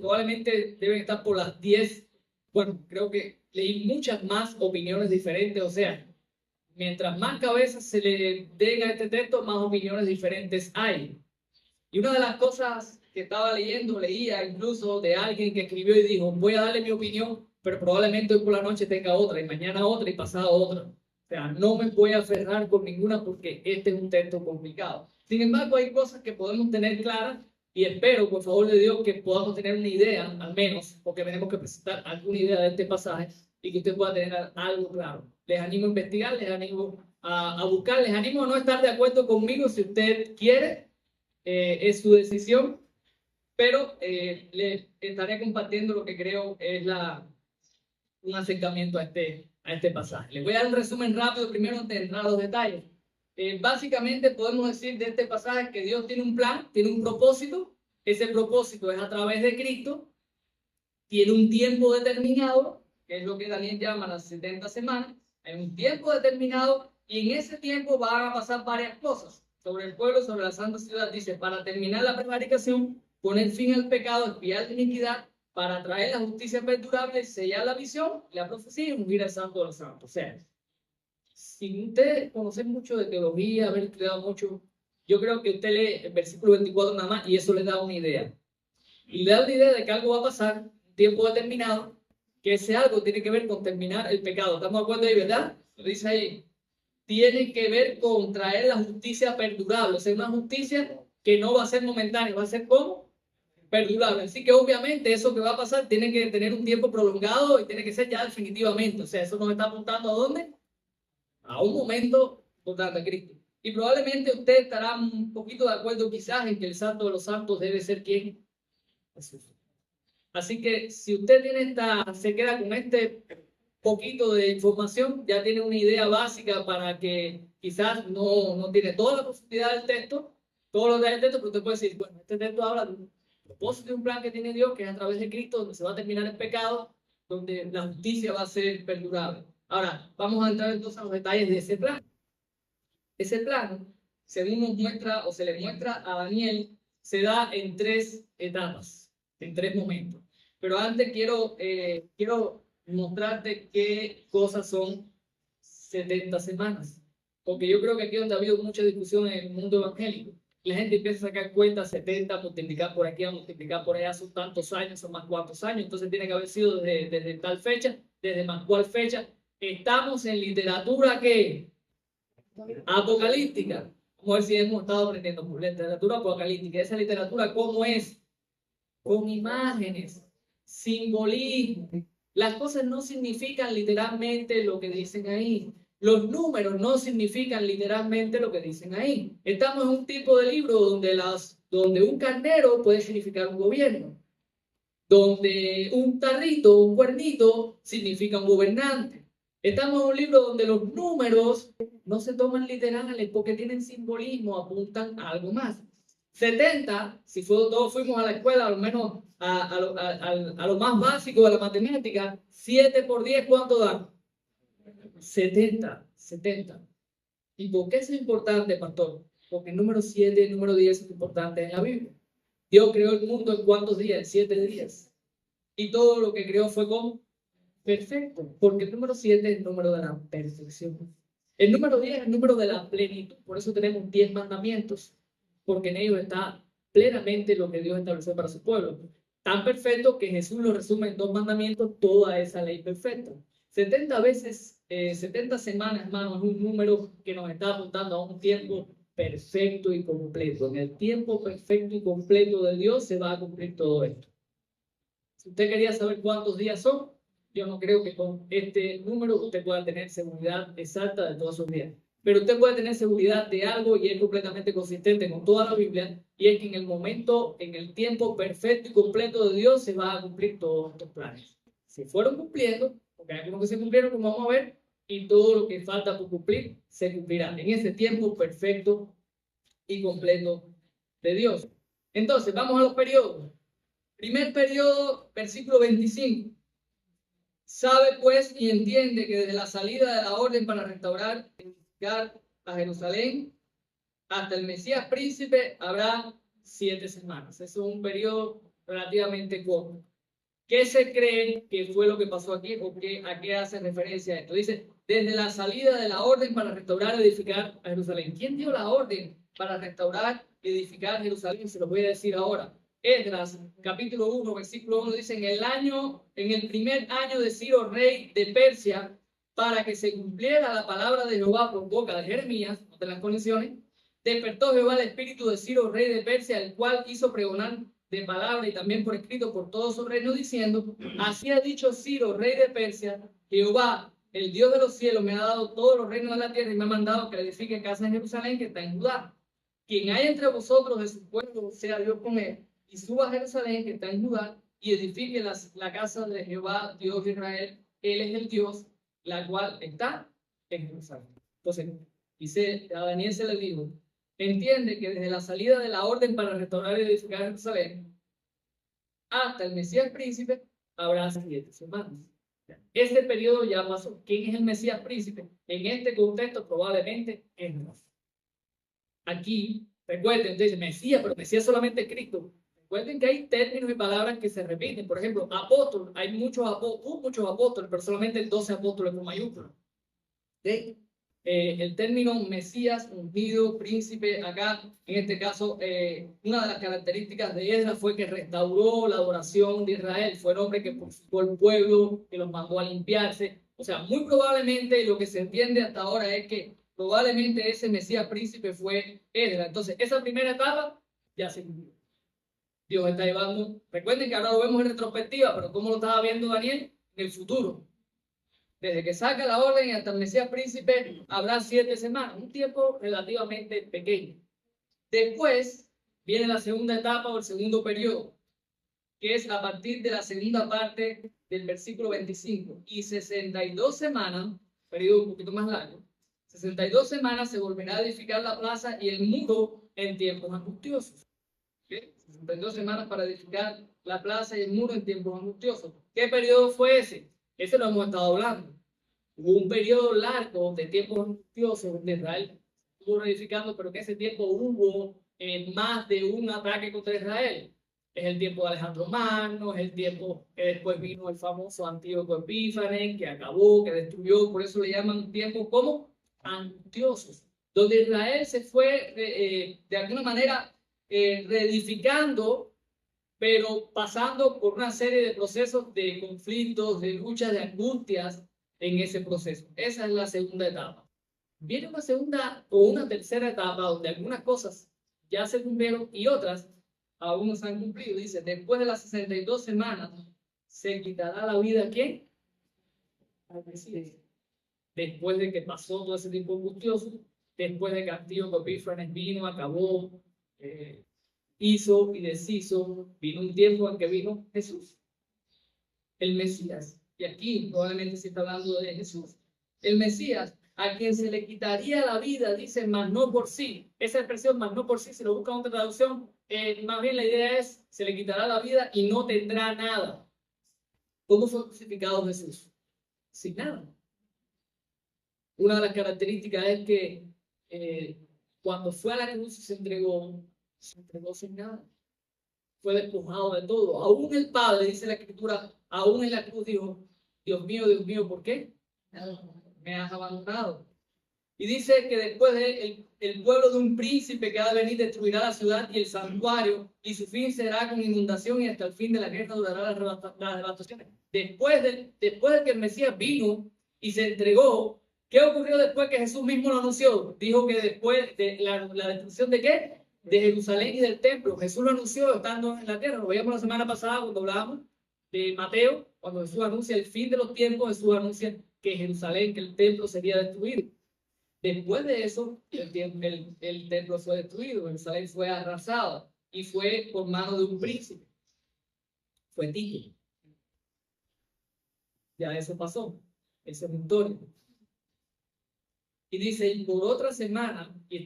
probablemente deben estar por las 10, bueno, creo que leí muchas más opiniones diferentes, o sea, mientras más cabezas se le den a este texto, más opiniones diferentes hay. Y una de las cosas que estaba leía incluso de alguien que escribió y dijo: voy a darle mi opinión, pero probablemente hoy por la noche tenga otra, y mañana otra, y pasado otra. O sea, no me voy a aferrar con ninguna porque este es un texto complicado. Sin embargo, hay cosas que podemos tener claras, y espero, por favor de Dios, que podamos tener una idea, al menos, porque tenemos que presentar alguna idea de este pasaje, y que usted pueda tener algo claro. Les animo a investigar, les animo a buscar, les animo a no estar de acuerdo conmigo si usted quiere, es su decisión, pero les estaré compartiendo lo que creo es un acercamiento a este pasaje. Les voy a dar un resumen rápido primero antes de entrar a los detalles. Básicamente podemos decir de este pasaje que Dios tiene un plan, tiene un propósito. Ese propósito es a través de Cristo. Tiene un tiempo determinado, que es lo que Daniel llama las 70 semanas. Hay un tiempo determinado, y en ese tiempo van a pasar varias cosas sobre el pueblo, sobre la santa ciudad. Dice: para terminar la prevaricación, poner fin al pecado, expiar la iniquidad, para traer la justicia perdurable, sellar la visión, la profecía y ungir al santo de los santos. O sea, si usted conoce mucho de teología, haber estudiado mucho, yo creo que usted lee el versículo 24 nada más, y eso le da una idea. Y le da una idea de que algo va a pasar, un tiempo determinado, que ese algo tiene que ver con terminar el pecado. ¿Estamos de acuerdo ahí, verdad? Lo dice ahí. Tiene que ver con traer la justicia perdurable, o sea, una justicia que no va a ser momentánea, va a ser como perdurable. Así que obviamente eso que va a pasar tiene que tener un tiempo prolongado y tiene que ser ya definitivamente. O sea, eso nos está apuntando ¿a dónde? A un momento importante, Cristo. Y probablemente usted estará un poquito de acuerdo quizás en que el santo de los santos debe ser ¿quién? Jesús. Así que si usted se queda con este poquito de información, ya tiene una idea básica para que quizás no tiene toda la profundidad del texto, todos los detalles del texto, pero usted puede decir, bueno, este texto habla de un propósito de un plan que tiene Dios, que es a través de Cristo, donde se va a terminar el pecado, donde la justicia va a ser perdurable. Ahora, vamos a entrar entonces a los detalles de ese plan. Ese plan, según nos muestra o se le muestra a Daniel, se da en 3 etapas, en 3 momentos. Pero antes quiero mostrarte qué cosas son 70 semanas. Porque yo creo que aquí es donde ha habido mucha discusión en el mundo evangélico. La gente empieza a sacar cuentas, 70, multiplicar por aquí, multiplicar por allá, son tantos años, son más cuantos años. Entonces tiene que haber sido desde tal fecha, desde más cual fecha. Estamos en literatura que apocalíptica. Como ver si hemos estado aprendiendo por literatura apocalíptica. Esa literatura, ¿cómo es? Con imágenes, simbolismo. Las cosas no significan literalmente lo que dicen ahí. Los números no significan literalmente lo que dicen ahí. Estamos en un tipo de libro donde un carnero puede significar un gobierno, donde un tarrito, un cuernito, significa un gobernante. Estamos en un libro donde los números no se toman literales porque tienen simbolismo, apuntan a algo más. 70, si todos fuimos a la escuela, al menos a lo más básico de la matemática, 7 por 10, ¿cuánto da? 70. ¿Y por qué es importante, pastor? Porque el número 7 y el número 10 es importante en la Biblia. Dios creó el mundo en ¿cuántos días? En 7 días. Y todo lo que creó fue como perfecto, porque el número 7 es el número de la perfección. El número 10 es el número de la plenitud. Por eso tenemos 10 mandamientos, porque en ellos está plenamente lo que Dios estableció para su pueblo. Tan perfecto que Jesús lo resume en 2 mandamientos, toda esa ley perfecta. 70 veces, 70 semanas, hermano, es un número que nos está apuntando a un tiempo perfecto y completo. En el tiempo perfecto y completo de Dios se va a cumplir todo esto. Si usted quería saber cuántos días son, yo no creo que con este número usted pueda tener seguridad exacta de todos sus días. Pero usted puede tener seguridad de algo y es completamente consistente con toda la Biblia, y es que en el momento, en el tiempo perfecto y completo de Dios se van a cumplir todos estos planes. Se fueron cumpliendo, porque hay algunos que se cumplieron, como vamos a ver, y todo lo que falta por cumplir se cumplirá en ese tiempo perfecto y completo de Dios. Entonces, vamos a los periodos. Primer periodo, versículo 25. Sabe pues y entiende que desde la salida de la orden para restaurar y edificar a Jerusalén hasta el Mesías príncipe habrá 7 semanas. Eso es un periodo relativamente corto. ¿Qué se cree que fue lo que pasó aquí o a qué hace referencia esto? Dice, desde la salida de la orden para restaurar y edificar a Jerusalén. ¿Quién dio la orden para restaurar y edificar Jerusalén? Se lo voy a decir ahora. Esdras, capítulo 1, versículo 1, dice, en el primer año de Ciro, rey de Persia, para que se cumpliera la palabra de Jehová por boca de Jeremías, de las condiciones, despertó Jehová el espíritu de Ciro, rey de Persia, el cual hizo pregonar de palabra y también por escrito por todo su reino, diciendo, así ha dicho Ciro, rey de Persia, Jehová, el Dios de los cielos, me ha dado todos los reinos de la tierra y me ha mandado que edifique casa en Jerusalén, que está en Judá. Quien hay entre vosotros de su pueblo, sea Dios con él, y suba a Jerusalén, que está en Judá, y edifique la casa de Jehová, Dios de Israel. Él es el Dios, la cual está en Jerusalén. Entonces, dice, a Daniel se le dijo, entiende que desde la salida de la orden para restaurar y edificar Jerusalén hasta el Mesías príncipe habrá 7 semanas. Este periodo ya pasó. ¿Quién es el Mesías príncipe? En este contexto probablemente es Dios. Aquí, recuerden, dice Mesías, pero Mesías solamente es Cristo. Recuerden que hay términos y palabras que se repiten. Por ejemplo, apóstol, hay muchos apóstoles, pero solamente 12 apóstoles con mayúsculas. ¿Sí? El término Mesías, ungido, príncipe, acá, en este caso, una de las características de Esdras fue que restauró la adoración de Israel. Fue el hombre que purificó el pueblo, que los mandó a limpiarse. O sea, muy probablemente lo que se entiende hasta ahora es que probablemente ese Mesías príncipe fue Esdras. Entonces, esa primera etapa ya se cumplió. Dios está llevando. Recuerden que ahora lo vemos en retrospectiva, pero ¿cómo lo estaba viendo Daniel? En el futuro. Desde que saca la orden y hasta el Mesías príncipe habrá 7 semanas, un tiempo relativamente pequeño. Después viene la segunda etapa o el segundo periodo, que es a partir de la segunda parte del versículo 25. Y 62 semanas, periodo un poquito más largo, 62 semanas se volverá a edificar la plaza y el muro en tiempos angustiosos. ¿Okay? 62 semanas para edificar la plaza y el muro en tiempos angustiosos. ¿Qué periodo fue ese? Ese lo hemos estado hablando. Hubo un periodo largo de tiempos angustiosos donde Israel estuvo reedificando, pero que ese tiempo hubo más de un ataque contra Israel. Es el tiempo de Alejandro Magno, es el tiempo que después vino el famoso Antíoco Epífanes, que acabó, que destruyó, por eso le llaman tiempos como angustiosos, donde Israel se fue de alguna manera reedificando, pero pasando por una serie de procesos de conflictos, de luchas, de angustias en ese proceso. Esa es la segunda etapa. Viene una segunda o una tercera etapa donde algunas cosas ya se cumplieron y otras aún no se han cumplido. Dice, después de las 62 semanas, se quitará la vida ¿a quién? Al Mesías. Después de que pasó todo ese tiempo angustioso, después de que Antíoco Epífanes vino, acabó, hizo y deshizo, vino un tiempo en que vino Jesús, el Mesías. Y aquí probablemente se está hablando de Jesús. El Mesías, a quien se le quitaría la vida, dice, mas no por sí. Esa expresión, mas no por sí, si lo buscan en otra traducción, más bien la idea es, se le quitará la vida y no tendrá nada. ¿Cómo fue crucificado Jesús? Sin nada. Una de las características es que cuando fue a la cruz y se entregó sin nada. Fue despojado de todo. Aún el Padre, dice la Escritura, aún en la cruz dijo, Dios mío, ¿por qué me has abandonado? Y dice que después el pueblo de un príncipe que ha de venir destruirá la ciudad y el santuario, y su fin será con inundación, y hasta el fin de la guerra durará las devastaciones. Después de que el Mesías vino y se entregó, ¿qué ocurrió después que Jesús mismo lo anunció? Dijo que después de la destrucción de ¿qué? De Jerusalén y del templo. Jesús lo anunció estando en la tierra. Lo veíamos la semana pasada cuando hablábamos de Mateo, cuando Jesús anuncia el fin de los tiempos. Jesús anuncia que Jerusalén, que el templo sería destruido. Después de eso, el templo fue destruido, Jerusalén fue arrasada y fue por mano de un príncipe. Fue Tito. Ya eso pasó, esa es historia. Y dice, y por otra semana, y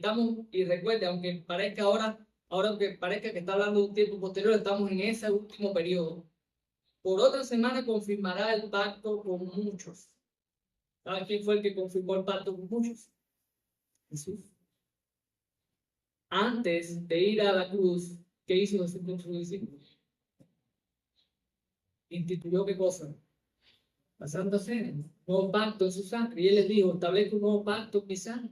recuerde, aunque parezca ahora aunque parezca que está hablando de un tiempo posterior, estamos en ese último periodo. Por otra semana confirmará el pacto con muchos. ¿Sabes quién fue el que confirmó el pacto con muchos? Jesús. Antes de ir a la cruz, ¿qué hizo Jesús con sus discípulos? Instituyó ¿qué cosa? La Santa Cena, un nuevo pacto en su sangre. Y él les dijo, establezco un nuevo pacto en mi sangre.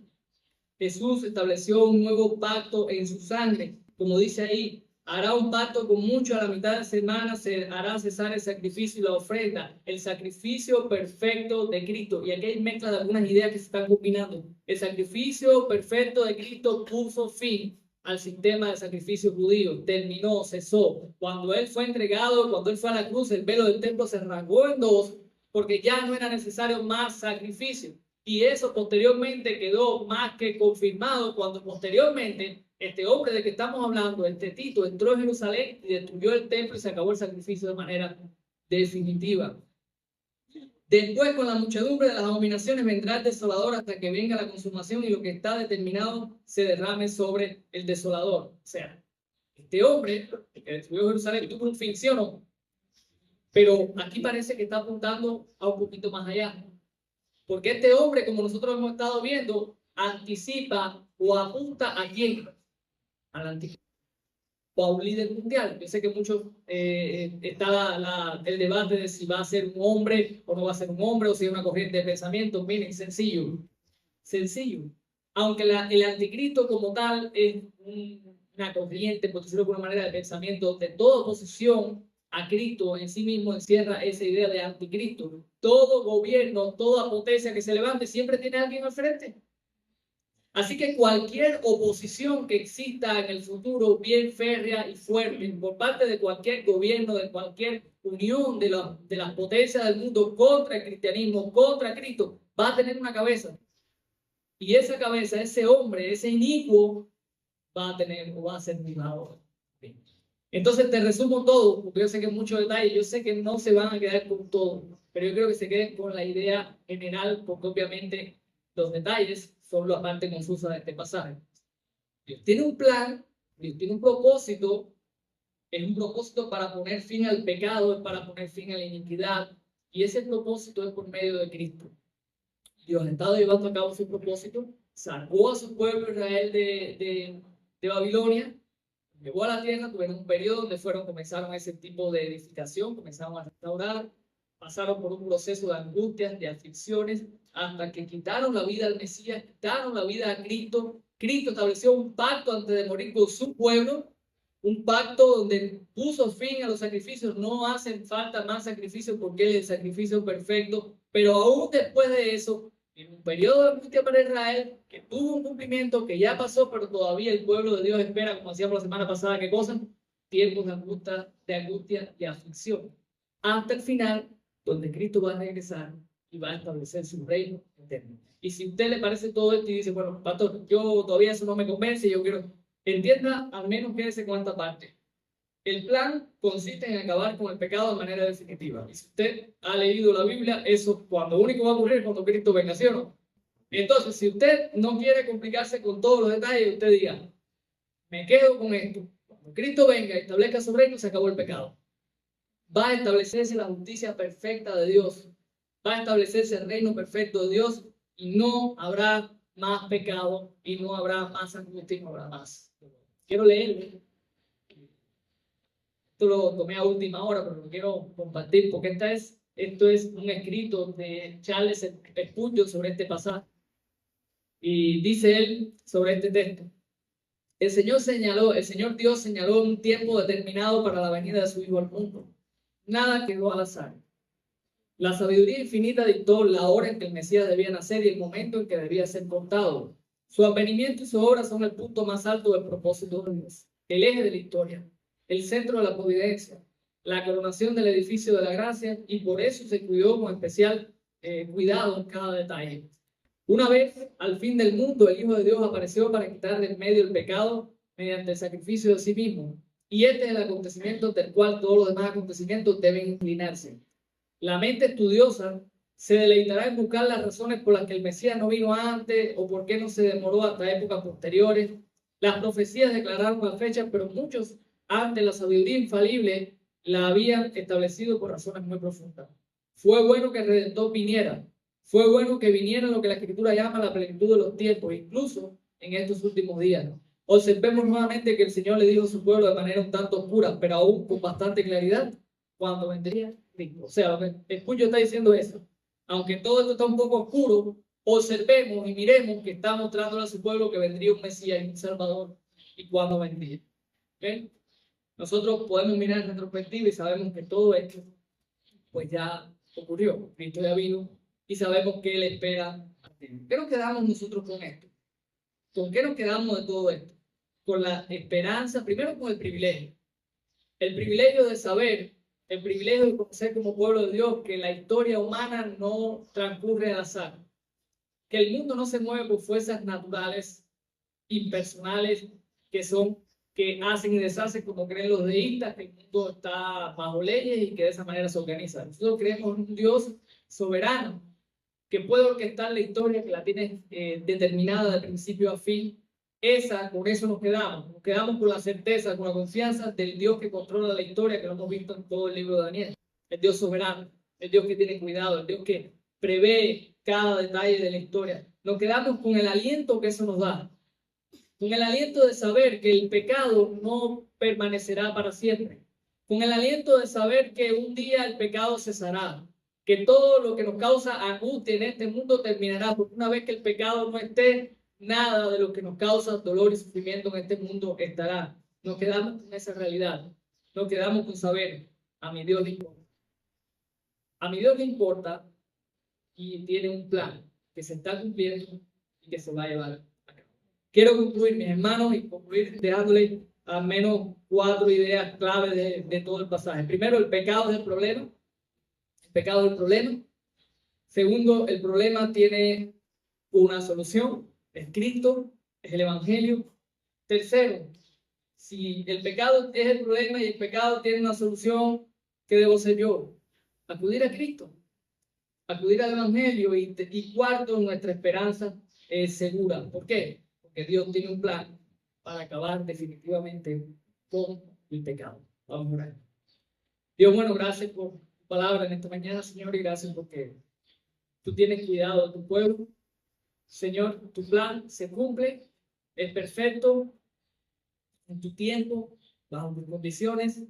Jesús estableció un nuevo pacto en su sangre. Como dice ahí, hará un pacto con muchos a la mitad de la semana, se hará cesar el sacrificio y la ofrenda. El sacrificio perfecto de Cristo. Y aquí hay mezcla de algunas ideas que se están combinando. El sacrificio perfecto de Cristo puso fin al sistema de sacrificio judío. Terminó, cesó. Cuando Él fue entregado, cuando Él fue a la cruz, el velo del templo se rasgó en dos, porque ya no era necesario más sacrificio. Y eso posteriormente quedó más que confirmado cuando posteriormente este hombre de que estamos hablando, este Tito, entró en Jerusalén y destruyó el templo y se acabó el sacrificio de manera definitiva. Después, con la muchedumbre de las abominaciones, vendrá el desolador hasta que venga la consumación y lo que está determinado se derrame sobre el desolador. O sea, este hombre que destruyó Jerusalén tuvo un fin, ¿sí o no? Pero aquí parece que está apuntando a un poquito más allá. Porque este hombre, como nosotros hemos estado viendo, anticipa o apunta a quién, al anticristo o a un líder mundial. Yo sé que muchos está el debate de si va a ser un hombre o no va a ser un hombre, o si es una corriente de pensamiento. Miren, sencillo. Aunque el anticristo como tal es una corriente, por decirlo de alguna manera, de pensamiento de toda oposición a Cristo en sí mismo encierra esa idea de anticristo. Todo gobierno, toda potencia que se levante siempre tiene a alguien al frente. Así que cualquier oposición que exista en el futuro, bien férrea y fuerte, por parte de cualquier gobierno, de cualquier unión de las potencias del mundo contra el cristianismo, contra Cristo, va a tener una cabeza. Y esa cabeza, ese hombre, ese inicuo, va a tener o va a ser juzgado. Entonces te resumo todo, porque yo sé que es mucho detalle, yo sé que no se van a quedar con todo, pero yo creo que se queden con la idea general, porque obviamente los detalles son la parte confusa de este pasaje. Dios tiene un plan, Dios tiene un propósito, es un propósito para poner fin al pecado, es para poner fin a la iniquidad, y ese propósito es por medio de Cristo. Dios ha estado llevando a cabo su propósito, sacó a su pueblo Israel de Babilonia, llegó a la tierra, tuvieron un periodo donde comenzaron ese tipo de edificación, comenzaron a restaurar, pasaron por un proceso de angustias, de aflicciones, hasta que quitaron la vida al Mesías, quitaron la vida a Cristo. Cristo estableció un pacto antes de morir con su pueblo, un pacto donde puso fin a los sacrificios. No hacen falta más sacrificios porque Él es el sacrificio perfecto, pero aún después de eso, en un periodo de angustia para Israel, que tuvo un cumplimiento que ya pasó, pero todavía el pueblo de Dios espera, como hacíamos la semana pasada, ¿qué cosa? Tiempos de angustia, de aflicción. Hasta el final, donde Cristo va a regresar y va a establecer su reino eterno. Y si a usted le parece todo esto y dice, bueno, pastor, yo todavía eso no me convence, yo quiero, entienda, al menos quédese con esta parte. El plan consiste en acabar con el pecado de manera definitiva. Y si usted ha leído la Biblia, eso cuando único va a ocurrir es cuando Cristo venga, ¿sí o no? Entonces, si usted no quiere complicarse con todos los detalles, usted diga, me quedo con esto. Cuando Cristo venga y establezca su reino, se acabó el pecado. Va a establecerse la justicia perfecta de Dios. Va a establecerse el reino perfecto de Dios y no habrá más pecado y no habrá más angustia y no habrá más. Quiero leerle. Esto lo tomé a última hora, pero lo quiero compartir porque esto es un escrito de Charles Spurgeon sobre este pasaje. Y dice él sobre este texto: el Señor Dios señaló un tiempo determinado para la venida de su Hijo al mundo. Nada quedó al azar. La sabiduría infinita dictó la hora en que el Mesías debía nacer y el momento en que debía ser contado. Su advenimiento y su obra son el punto más alto del propósito de Dios, el eje de la historia, el centro de la providencia, la coronación del edificio de la gracia, y por eso se cuidó con especial cuidado en cada detalle. Una vez al fin del mundo, el Hijo de Dios apareció para quitar de en medio el pecado mediante el sacrificio de sí mismo. Y este es el acontecimiento del cual todos los demás acontecimientos deben inclinarse. La mente estudiosa se deleitará en buscar las razones por las que el Mesías no vino antes o por qué no se demoró hasta épocas posteriores. Las profecías declararon las fechas, pero muchos, ante la sabiduría infalible, la habían establecido por razones muy profundas. Fue bueno que el Redentor viniera. Fue bueno que viniera lo que la Escritura llama la plenitud de los tiempos, incluso en estos últimos días. Observemos nuevamente que el Señor le dijo a su pueblo de manera un tanto oscura, pero aún con bastante claridad, cuando vendría Cristo. O sea, lo que el Spurgeon está diciendo es, aunque todo esto está un poco oscuro, observemos y miremos que está mostrándole a su pueblo que vendría un Mesías y un Salvador y cuándo vendría. ¿Okay? Nosotros podemos mirar en retrospectiva y sabemos que todo esto pues ya ocurrió. Cristo ya vino y sabemos que Él espera. ¿Qué nos quedamos nosotros con esto? ¿Con qué nos quedamos de todo esto? Con la esperanza, primero con el privilegio. El privilegio de saber, el privilegio de conocer como pueblo de Dios que la historia humana no transcurre al azar, que el mundo no se mueve por fuerzas naturales, impersonales, que hacen y deshacen como creen los deístas, que el mundo está bajo leyes y que de esa manera se organiza. Nosotros creemos en un Dios soberano que puede orquestar la historia, que la tiene determinada de principio a fin. Con eso nos quedamos con la certeza, con la confianza del Dios que controla la historia, que lo hemos visto en todo el libro de Daniel. El Dios soberano, el Dios que tiene cuidado, el Dios que prevé cada detalle de la historia. Nos quedamos con el aliento que eso nos da, con el aliento de saber que el pecado no permanecerá para siempre, con el aliento de saber que un día el pecado cesará, que todo lo que nos causa angustia en este mundo terminará, porque una vez que el pecado no esté, nada de lo que nos causa dolor y sufrimiento en este mundo estará. Nos quedamos con esa realidad, nos quedamos con saber, a mi Dios le importa. A mi Dios le importa y tiene un plan que se está cumpliendo y que se va a llevar a cabo. Quiero concluir, mis hermanos, y concluir dejándole al menos 4 ideas clave de todo el pasaje. Primero, el pecado es el problema. El pecado es el problema. Segundo, el problema tiene una solución. Es Cristo, es el Evangelio. Tercero, si el pecado es el problema y el pecado tiene una solución, ¿qué debo hacer yo? Acudir a Cristo, acudir al Evangelio. Y cuarto, nuestra esperanza es segura. ¿Por qué? Porque Dios tiene un plan para acabar definitivamente con el pecado. Vamos a orar. Dios, bueno, gracias por tu palabra en esta mañana, Señor, y gracias porque tú tienes cuidado de tu pueblo. Señor, tu plan se cumple, es perfecto en tu tiempo, bajo tus condiciones.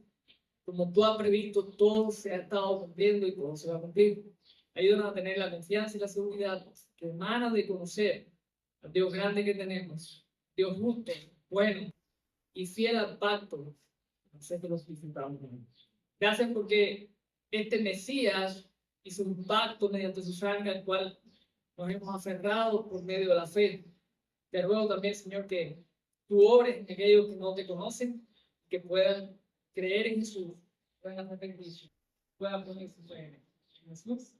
Como tú has previsto, todo se ha estado cumpliendo y todo se va a cumplir. Ayúdanos a tener la confianza y la seguridad que emana de conocer al Dios grande que tenemos, Dios justo, bueno y fiel al pacto. No sé que los disfrutamos. Gracias porque este Mesías hizo un pacto mediante su sangre, al cual nos hemos aferrado por medio de la fe. Te ruego también, Señor, que tú obres en aquellos que no te conocen, que puedan creer en Jesús, puedan arrepentirse, puedan poner su fe en Jesús.